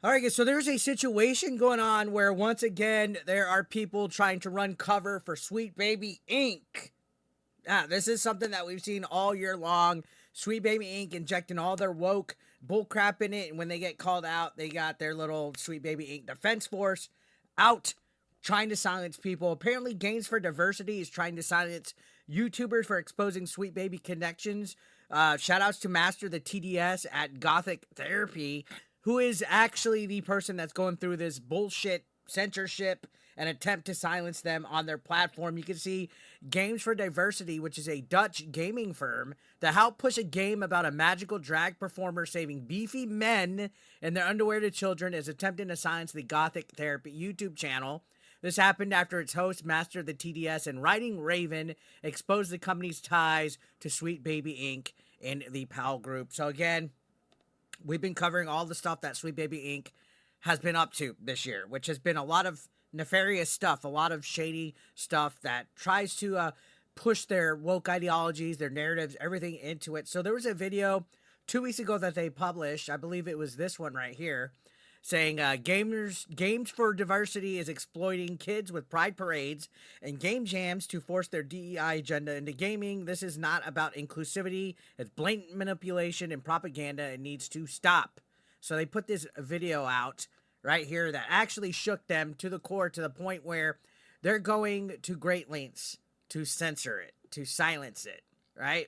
All right, guys. So there's a situation going on where once again there are people trying to run cover for Sweet Baby Inc. This is something that we've seen all year long. Sweet Baby Inc. injecting all their woke bullcrap in it, and when they get called out, they got their little Sweet Baby Inc. defense force out trying to silence people. Apparently, Games for Diversity is trying to silence YouTubers for exposing Sweet Baby connections. Shout outs to Master the TDS at Gothic Therapy, who is actually the person that's going through this bullshit censorship and attempt to silence them on their platform. You can see Games for Diversity, which is a Dutch gaming firm that helped push a game about a magical drag performer saving beefy men in their underwear to children, is attempting to silence the Gothic Therapy YouTube channel. This happened after its host, Master the TDS, and Writing Raven exposed the company's ties to Sweet Baby Inc. in the PAL group. So again, we've been covering all the stuff that Sweet Baby Inc. has been up to this year, which has been a lot of nefarious stuff, a lot of shady stuff that tries to push their woke ideologies, their narratives, everything into it. So there was a video 2 weeks ago that they published, I believe it was this one right here, saying Games for Diversity is exploiting kids with pride parades and game jams to force their DEI agenda into gaming. This is not about inclusivity. It's blatant manipulation and propaganda. It needs to stop. So they put this video out right here that actually shook them to the core, to the point where they're going to great lengths to censor it, to silence it, right?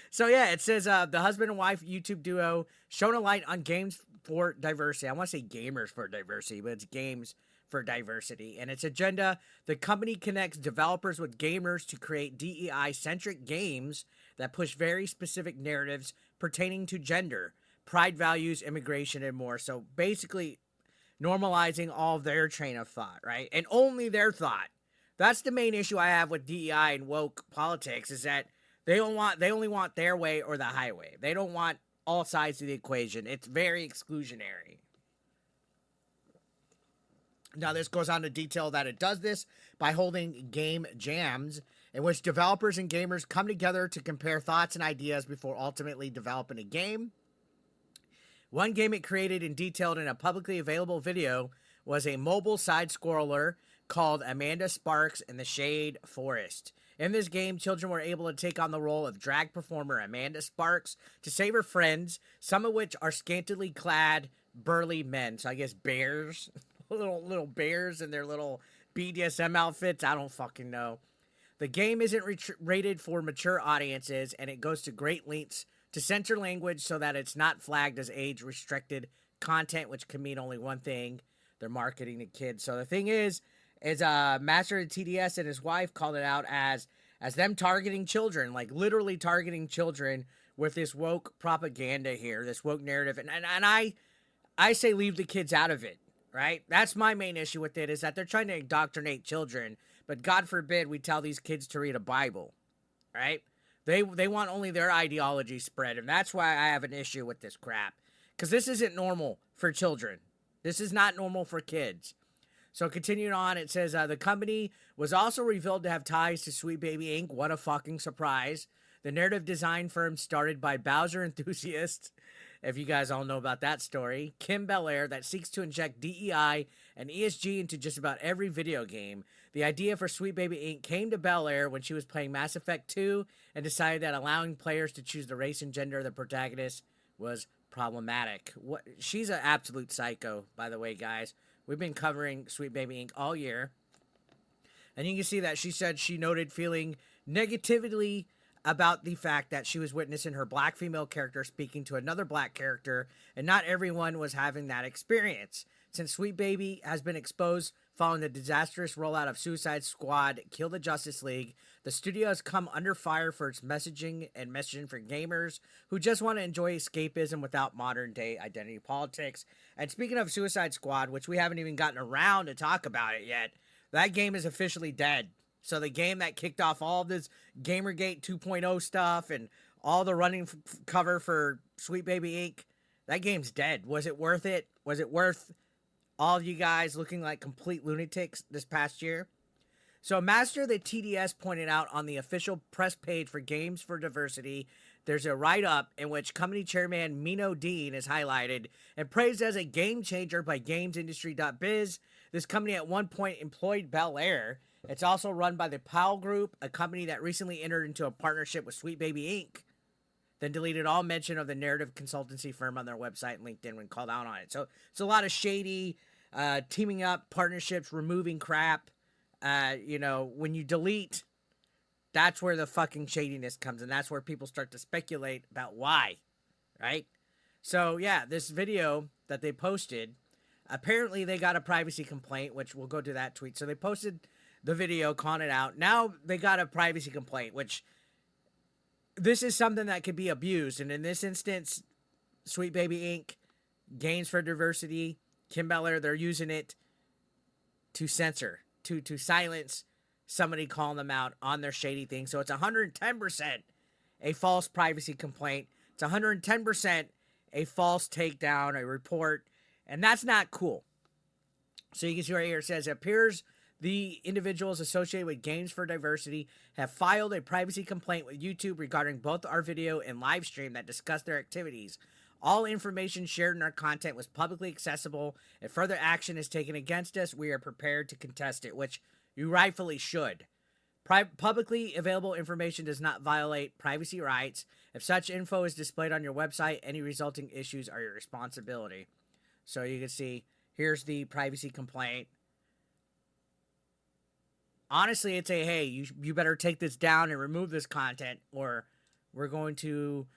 So yeah, it says the husband and wife YouTube duo shone a light on Games for Diversity. I want to say Gamers for Diversity, but it's Games for Diversity. And its agenda: the company connects developers with gamers to create DEI-centric games that push very specific narratives pertaining to gender, pride values, immigration, and more. So basically normalizing all of their train of thought, right? And only their thought. That's the main issue I have with DEI and woke politics, is that they only want their way or the highway. They don't want all sides of the equation. It's very exclusionary. Now, this goes on to detail that it does this by holding game jams, in which developers and gamers come together to compare thoughts and ideas before ultimately developing a game. One game it created and detailed in a publicly available video was a mobile side-scroller called Amanda Sparks in the Shade Forest. In this game, children were able to take on the role of drag performer Amanda Sparks to save her friends, some of which are scantily clad, burly men. So I guess bears, little bears in their little BDSM outfits. I don't fucking know. The game isn't rated for mature audiences, and it goes to great lengths to censor language so that it's not flagged as age-restricted content, which can mean only one thing: they're marketing to kids. So the thing is Master of TDS and his wife called it out as them targeting children, like literally targeting children with this woke propaganda here, this woke narrative. And I say leave the kids out of it, right? That's my main issue with it, is that they're trying to indoctrinate children, but God forbid we tell these kids to read a Bible, right? They want only their ideology spread, and that's why I have an issue with this crap, because this isn't normal for children. This is not normal for kids. So continuing on, it says the company was also revealed to have ties to Sweet Baby Inc. What a fucking surprise. The narrative design firm started by Bowser enthusiast, if you guys all know about that story, Kim Belair, that seeks to inject DEI and ESG into just about every video game. The idea for Sweet Baby Inc. came to Belair when she was playing Mass Effect 2 and decided that allowing players to choose the race and gender of the protagonist was problematic. She's an absolute psycho, by the way, guys. We've been covering Sweet Baby Inc. all year. And you can see that she said she noted feeling negatively about the fact that she was witnessing her black female character speaking to another black character, and not everyone was having that experience. Since Sweet Baby has been exposed following the disastrous rollout of Suicide Squad Kill the Justice League, the studio has come under fire for its messaging for gamers who just want to enjoy escapism without modern-day identity politics. And speaking of Suicide Squad, which we haven't even gotten around to talk about it yet, that game is officially dead. So the game that kicked off all of this Gamergate 2.0 stuff and all the running cover for Sweet Baby Inc., that game's dead. Was it worth it? Was it worth all of you guys looking like complete lunatics this past year? So Master the TDS pointed out on the official press page for Games for Diversity there's a write-up in which company chairman Mino Dean is highlighted and praised as a game changer by GamesIndustry.biz. This company at one point employed Bel Air. It's also run by the Powell Group, a company that recently entered into a partnership with Sweet Baby Inc., then deleted all mention of the narrative consultancy firm on their website and LinkedIn when called out on it. So it's a lot of shady teaming up, partnerships, removing crap. When you delete, that's where the fucking shadiness comes, and that's where people start to speculate about why, right? So, yeah, this video that they posted, apparently they got a privacy complaint, which we'll go to that tweet. So they posted the video calling it out. Now they got a privacy complaint, which this is something that could be abused. And in this instance, Sweet Baby Inc., Games for Diversity, Kim Bel-Air, they're using it to censor, to silence somebody calling them out on their shady thing. So it's 110% a false privacy complaint. It's 110% a false takedown, a report, and that's not cool. So you can see right here, it says, it appears the individuals associated with Games for Diversity have filed a privacy complaint with YouTube regarding both our video and live stream that discuss their activities. All information shared in our content was publicly accessible. If further action is taken against us, we are prepared to contest it, which you rightfully should. Publicly available information does not violate privacy rights. If such info is displayed on your website, any resulting issues are your responsibility. So you can see, here's the privacy complaint. Honestly, it's a, hey, you better take this down and remove this content, or we're going to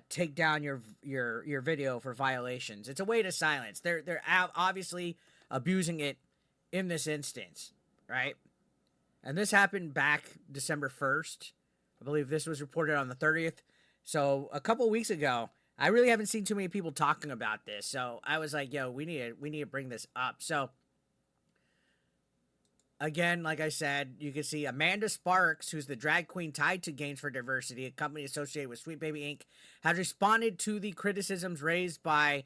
take down your video for violations. It's a way to silence. They're obviously abusing it in this instance, right? And this happened back December 1st. I believe this was reported on the 30th. So a couple weeks ago, I really haven't seen too many people talking about this. So I was like, yo, we need to bring this up. So again, like I said, you can see Amanda Sparks, who's the drag queen tied to Games for Diversity, a company associated with Sweet Baby Inc., has responded to the criticisms raised by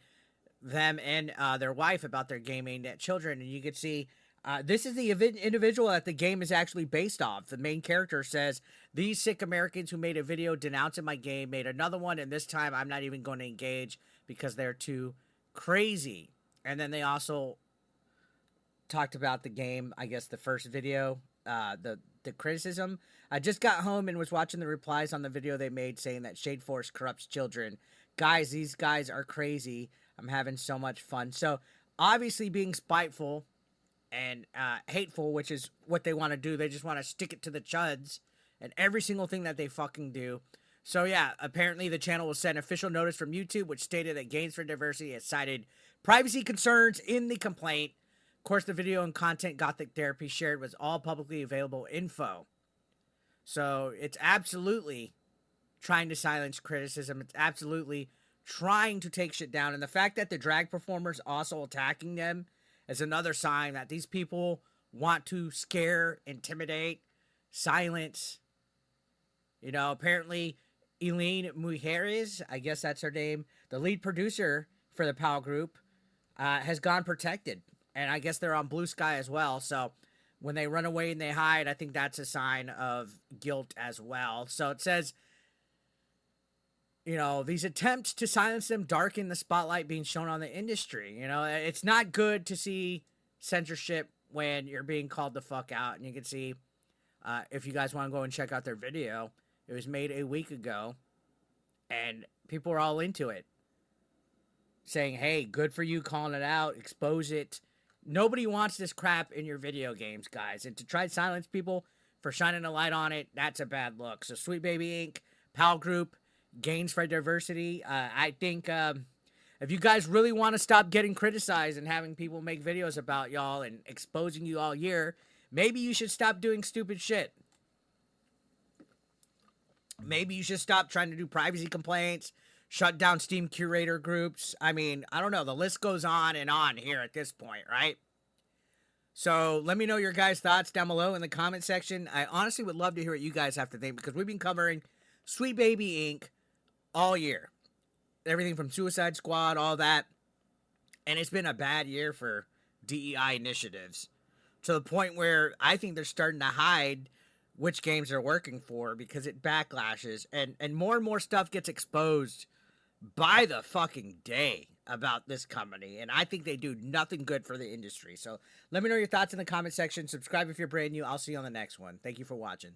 them and their wife about their game aimed at children. And you can see this is the individual that the game is actually based off. The main character says, these sick Americans who made a video denouncing my game made another one, and this time I'm not even going to engage because they're too crazy. And then they also talked about the game, I guess the first video, the criticism. I just got home and was watching the replies on the video they made saying that Shade Force corrupts children. Guys, these guys are crazy. I'm having so much fun. So obviously being spiteful and hateful, which is what they want to do. They just want to stick it to the chuds and every single thing that they fucking do. So yeah, apparently the channel will send official notice from YouTube, which stated that Games for Diversity has cited privacy concerns in the complaint. Of course, the video and content Gothic Therapy shared was all publicly available info. So it's absolutely trying to silence criticism. It's absolutely trying to take shit down. And the fact that the drag performers also attacking them is another sign that these people want to scare, intimidate, silence. You know, apparently Eileen Mujeres, I guess that's her name, the lead producer for the Powell Group, has gone protected. And I guess they're on Blue Sky as well. So when they run away and they hide, I think that's a sign of guilt as well. So it says, you know, these attempts to silence them darken the spotlight being shown on the industry. You know, it's not good to see censorship when you're being called the fuck out. And you can see, if you guys want to go and check out their video, it was made a week ago. And people are all into it. Saying, hey, good for you calling it out, expose it. Nobody wants this crap in your video games, guys. And to try to silence people for shining a light on it, that's a bad look. So Sweet Baby Inc., Powell Group, Games for Diversity. I think if you guys really want to stop getting criticized and having people make videos about y'all and exposing you all year, maybe you should stop doing stupid shit. Maybe you should stop trying to do privacy complaints, shut down Steam curator groups. I mean, I don't know. The list goes on and on here at this point, right? So let me know your guys' thoughts down below in the comment section. I honestly would love to hear what you guys have to think, because we've been covering Sweet Baby Inc. all year. Everything from Suicide Squad, all that. And it's been a bad year for DEI initiatives. To the point where I think they're starting to hide which games they're working for because it backlashes and more stuff gets exposed by the fucking day about this company, and I think they do nothing good for the industry. So let me know your thoughts in the comment section. Subscribe if you're brand new. I'll see you on the next one. Thank you for watching.